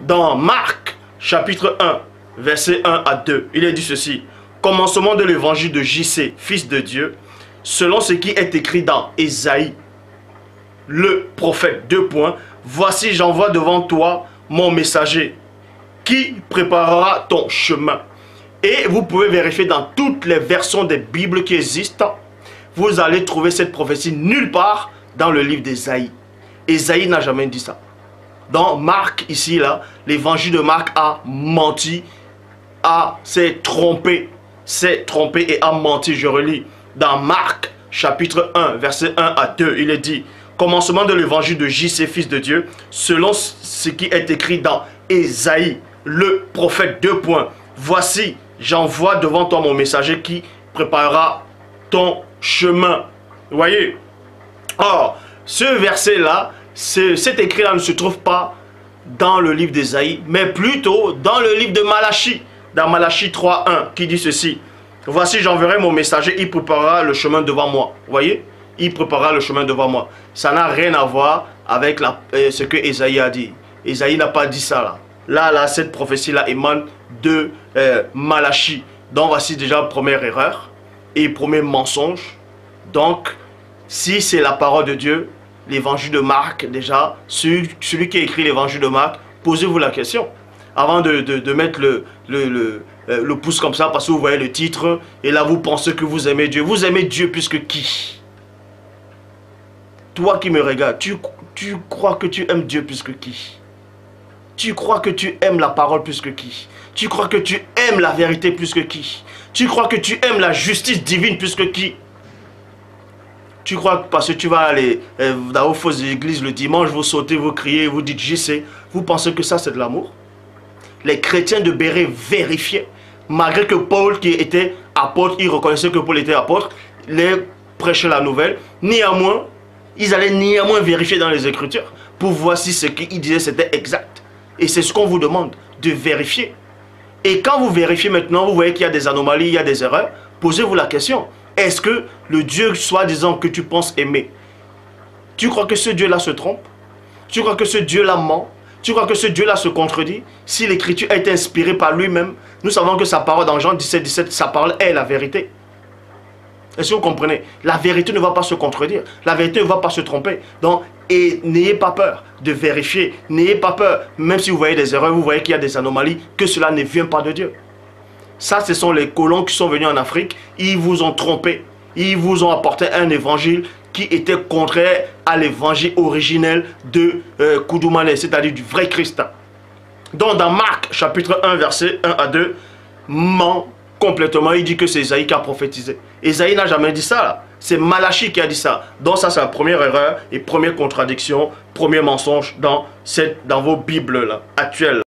Dans Marc, chapitre 1, verset 1 à 2, il est dit ceci. Commencement de l'évangile de JC, fils de Dieu, selon ce qui est écrit dans Ésaïe, le prophète, 2 points. Voici, j'envoie devant toi mon messager qui préparera ton chemin. Et vous pouvez vérifier dans toutes les versions des Bibles qui existent, vous allez trouver cette prophétie nulle part dans le livre d'Ésaïe. Ésaïe n'a jamais dit ça. Dans Marc, ici, là, l'évangile de Marc a menti, s'est trompé et a menti. Je relis. Dans Marc, chapitre 1, verset 1 à 2, il est dit, commencement de l'évangile de JC, fils de Dieu, selon ce qui est écrit dans Ésaïe, le prophète, 2 points. Voici, j'envoie devant toi mon messager qui préparera ton chemin. Vous voyez? Or, ce verset-là, cet écrit-là ne se trouve pas dans le livre d'Ésaïe, mais plutôt dans le livre de Malachie, dans Malachie 3.1, qui dit ceci. Voici, j'enverrai mon messager, il préparera le chemin devant moi. Vous voyez? Il préparera le chemin devant moi. Ça n'a rien à voir avec ce que Ésaïe a dit. Ésaïe n'a pas dit ça là. Là, cette prophétie-là émane de Malachie. Donc, voici déjà la première erreur et premier mensonge. Donc, si c'est la parole de Dieu, l'évangile de Marc, déjà, celui qui a écrit l'évangile de Marc, posez-vous la question. Avant de mettre le pouce comme ça, parce que vous voyez le titre, et là vous pensez que vous aimez Dieu. Vous aimez Dieu plus que qui? Toi qui me regardes, tu crois que tu aimes Dieu plus que qui? Tu crois que tu aimes la parole plus que qui? Tu crois que tu aimes la vérité plus que qui? Tu crois que tu aimes la justice divine plus que qui? Tu crois que parce que tu vas aller dans vos fausses églises le dimanche, vous sautez, vous criez, vous dites JC, vous pensez que ça c'est de l'amour? Les chrétiens de Béret vérifiaient, malgré que Paul qui était apôtre, ils reconnaissaient que Paul était apôtre, les prêchait la nouvelle, néanmoins, ils allaient néanmoins vérifier dans les Écritures pour voir si ce qu'ils disaient c'était exact. Et c'est ce qu'on vous demande, de vérifier. Et quand vous vérifiez maintenant, vous voyez qu'il y a des anomalies, il y a des erreurs, posez-vous la question. Est-ce que le Dieu soi-disant que tu penses aimer, tu crois que ce Dieu-là se trompe? Tu crois que ce Dieu-là ment? Tu crois que ce Dieu-là se contredit? Si l'écriture a été inspirée par lui-même, nous savons que sa parole dans Jean 17, 17, sa parole est la vérité. Est-ce que vous comprenez? La vérité ne va pas se contredire. La vérité ne va pas se tromper. Donc, n'ayez pas peur de vérifier. N'ayez pas peur, même si vous voyez des erreurs, vous voyez qu'il y a des anomalies, que cela ne vient pas de Dieu. Ça, ce sont les colons qui sont venus en Afrique. Ils vous ont trompé. Ils vous ont apporté un évangile qui était contraire à l'évangile originel de Koudoumane, c'est-à-dire du vrai Christ. Donc, dans Marc, chapitre 1, verset 1 à 2, ment complètement. Il dit que c'est Ésaïe qui a prophétisé. Ésaïe n'a jamais dit ça. C'est Malachie qui a dit ça. Donc, ça, c'est la première erreur et première contradiction, premier mensonge dans vos Bibles là, actuelles.